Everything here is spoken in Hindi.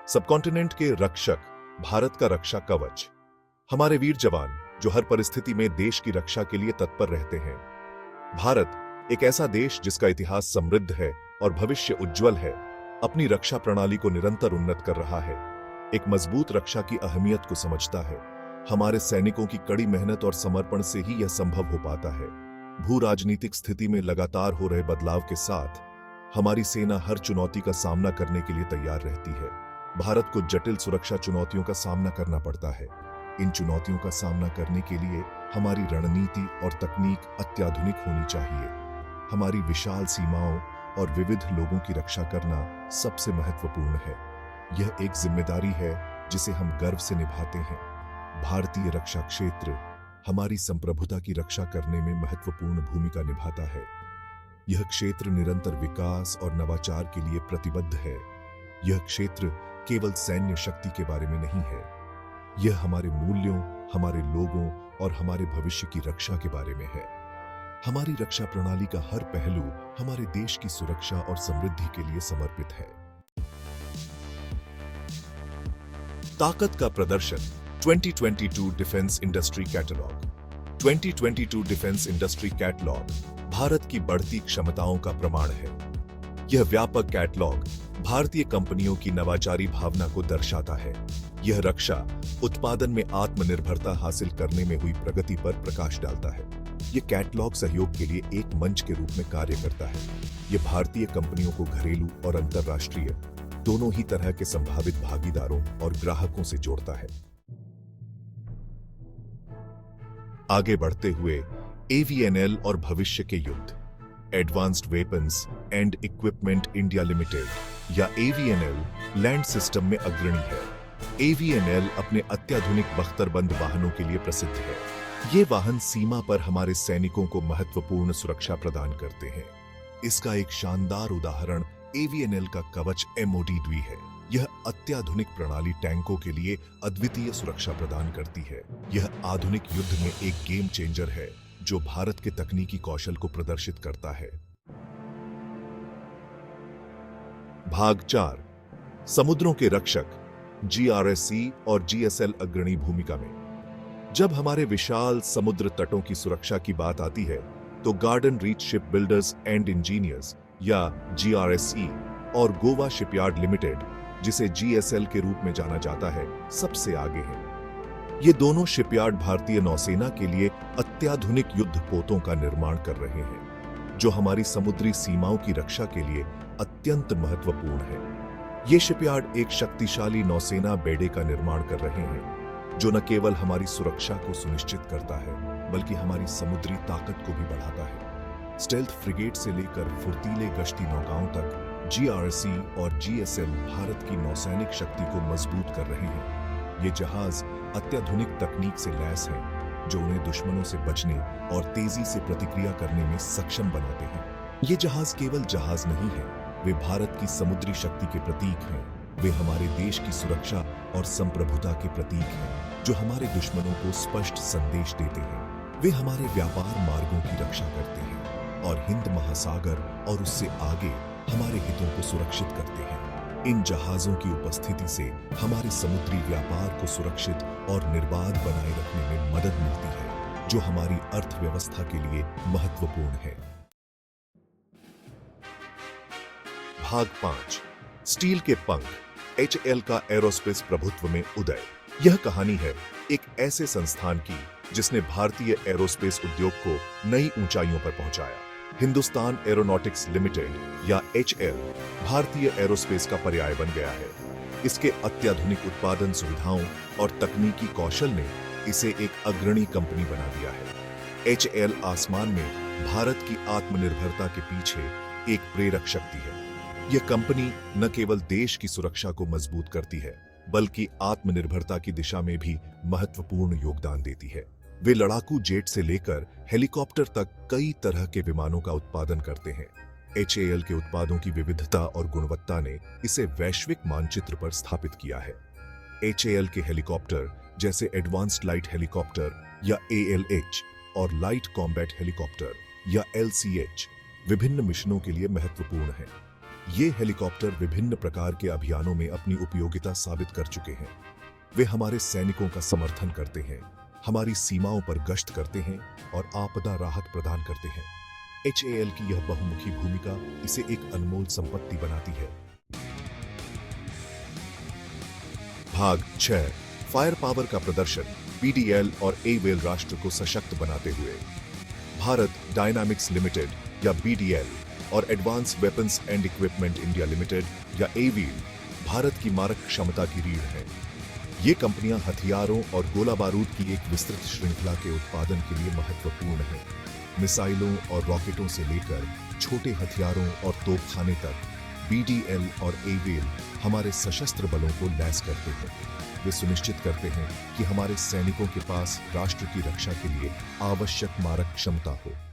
सबकॉन्टिनेंट के रक्षक, भारत का रक्षा कवच। हमारे वीर जवान जो हर परिस्थिति में देश की रक्षा के लिए तत्पर रहते हैं। भारत एक ऐसा देश जिसका इतिहास समृद्ध है और भविष्य उज्जवल है, अपनी रक्षा प्रणाली को निरंतर उन्नत कर रहा है। एक मजबूत रक्षा की अहमियत को समझता है। हमारे सैनिकों की कड़ी मेहनत और समर्पण से ही यह संभव हो पाता है। भू राजनीतिक स्थिति में लगातार हो रहे बदलाव के साथ हमारी सेना हर चुनौती का सामना करने के लिए तैयार रहती है। भारत को जटिल सुरक्षा चुनौतियों का सामना करना पड़ता है। इन चुनौतियों का सामना करने के लिए हमारी रणनीति और तकनीक अत्याधुनिक होनी चाहिए। हमारी विशाल सीमाओं और विविध लोगों की रक्षा करना सबसे महत्वपूर्ण है। यह एक जिम्मेदारी है जिसे हम गर्व से निभाते हैं। भारतीय रक्षा क्षेत्र हमारी संप्रभुता की रक्षा करने में महत्वपूर्ण भूमिका निभाता है। यह क्षेत्र निरंतर विकास और नवाचार के लिए प्रतिबद्ध है। यह क्षेत्र केवल सैन्य शक्ति के बारे में नहीं है, यह हमारे मूल्यों, हमारे लोगों और हमारे भविष्य की रक्षा के बारे में है। हमारी रक्षा प्रणाली का हर पहलू हमारे देश की सुरक्षा और समृद्धि के लिए समर्पित है। ताकत का प्रदर्शन 2022 defence industry catalogue. 2022 defence industry catalogue Bharat की बढ़ती क्षमताओं का प्रमाण है। यह व्यापक कैटलॉग भारतीय कंपनियों की नवाचारी भावना को दर्शाता है। यह रक्षा उत्पादन में आत्मनिर्भरता हासिल करने में हुई प्रगति पर प्रकाश डालता है। यह कैटलॉग सहयोग के लिए एक मंच के रूप में कार्य करता है। यह भारतीय कंपनियों को घरेलू और अंतर्राष्ट्रीय दोनों ही तरह के संभावित भागीदारों और ग्राहकों से जोड़ता है। आगे बढ़ते हुए एवीएनएल और भविष्य के युद्ध। Advanced weapons and equipment India limited या एवीएनएल लैंड सिस्टम में अग्रणी है। एवीएनएल अपने अत्याधुनिक बख्तरबंद वाहनों के लिए प्रसिद्ध है। ये वाहन सीमा पर हमारे सैनिकों को महत्वपूर्ण सुरक्षा प्रदान करते हैं। इसका एक शानदार उदाहरण एवीएनएल का कवच MOD-2 है। यह अत्याधुनिक प्रणाली टैंकों के लिए अद्वितीय सुरक्षा प्रदान करती है। यह आधुनिक युद्ध में एक गेम चेंजर है जो भारत के तकनीकी कौशल को प्रदर्शित करता है। भाग 4 समुद्रों के रक्षक GRSE और GSL अग्रणी भूमिका में। जब हमारे विशाल समुद्र तटों की सुरक्षा की बात आती है तो garden reach ship builders and engineers या GRSE और गोवा शिपयार्ड लिमिटेड, जिसे GSL के रूप में जाना जाता है, सबसे आगे हैं। ये दोनों शिपयार्ड भारतीय नौसेना के लिए अत्याधुनिक युद्धपोतों का निर्माण कर रहे हैं, जो हमारी समुद्री सीमाओं की रक्षा के लिए अत्यंत महत्वपूर्ण है। ये शिपयार्ड एक शक्तिशाली नौसेना बेड़े का निर्माण कर रहे हैं, जो न केवल हमारी सुरक्षा को सुनिश्चित करता है, बल्कि हमारी समुद्री ताकत को भी बढ़ाता है। स्टेल्थ फ्रिगेट से लेकर फुर्तीले गश्ती नौकाओं तक GRSE और GSL भारत की नौसैनिक शक्ति को मजबूत कर रहे हैं। ये जहाज अत्याधुनिक तकनीक से लैस हैं, जो उन्हें दुश्मनों से बचने और तेजी से प्रतिक्रिया करने में सक्षम बनाते हैं। ये जहाज केवल जहाज नहीं है, वे भारत की समुद्री शक्ति के प्रतीक हैं। वे हमारे देश की सुरक्षा और संप्रभुता के प्रतीक हैं, जो हमारे दुश्मनों को स्पष्ट संदेश देते हैं। वे हमारे व्यापार मार्गों की रक्षा करते हैं और हिंद महासागर और उससे आगे हमारे हितों को सुरक्षित करते हैं। इन जहाजों की उपस्थिति से हमारे समुद्री व्यापार को सुरक्षित और निर्बाध बनाए रखने में मदद मिलती है, जो हमारी अर्थव्यवस्था के लिए महत्वपूर्ण है। भाग 5 स्टील के पंख HAL का एरोस्पेस प्रभुत्व में उदय। यह कहानी है एक ऐसे संस्थान की जिसने भारतीय एरोस्पेस उद्योग को नई ऊंचाइयों पर पहुंचाया। हिंदुस्तान एरोनॉटिक्स लिमिटेड या HAL भारतीय एरोस्पेस का पर्याय बन गया है। इसके अत्याधुनिक उत्पादन सुविधाओं और तकनीकी कौशल ने इसे एक अग्रणी कंपनी बना दिया है। HAL आसमान में भारत की आत्मनिर्भरता के पीछे एक प्रेरक शक्ति है। यह कंपनी न केवल देश की सुरक्षा को मजबूत करती है, बल्कि आत्मनिर्भरता की दिशा में भी महत्वपूर्ण योगदान देती है। वे लड़ाकू जेट से लेकर हेलीकॉप्टर तक कई तरह के विमानों का उत्पादन करते हैं। HAL के उत्पादों की विविधता और गुणवत्ता ने इसे वैश्विक मानचित्र पर स्थापित किया है। HAL के हेलीकॉप्टर जैसे एडवांस्ड लाइट हेलीकॉप्टर या ALH और लाइट कॉम्बैट हेलीकॉप्टर या LCH विभिन्न मिशनों के लिए महत्वपूर्ण हैं। ये हेलीकॉप्टर विभिन्न प्रकार के अभियानों में अपनी उपयोगिता साबित कर चुके हैं। वे हमारे सैनिकों का समर्थन करते हैं, हमारी सीमाओं पर गश्त करते हैं और आपदा राहत प्रदान करते हैं। HAL की यह बहुमुखी भूमिका इसे एक अनमोल संपत्ति बनाती है। भाग 6 फायर पावर का प्रदर्शन, PDL और AVAL राष्ट्र को सशक्त बनाते हुए। भारत डायनामिक्स लिमिटेड या BDL और advance weapons and equipment India limited या AVAL भारत की मारक क्षमता की रीढ़ है। ये कंपनियां हथियारों और गोला बारूद की एक विस्तृत श्रृंखला के उत्पादन के लिए महत्वपूर्ण हैं। मिसाइलों और रॉकेटों से लेकर छोटे हथियारों और तोपखाने तक BDL और AVAL हमारे सशस्त्र बलों को लैस करते हैं। वे सुनिश्चित करते हैं कि हमारे सैनिकों के पास राष्ट्र की रक्षा के लिए आवश्यक मारक क्षमता हो।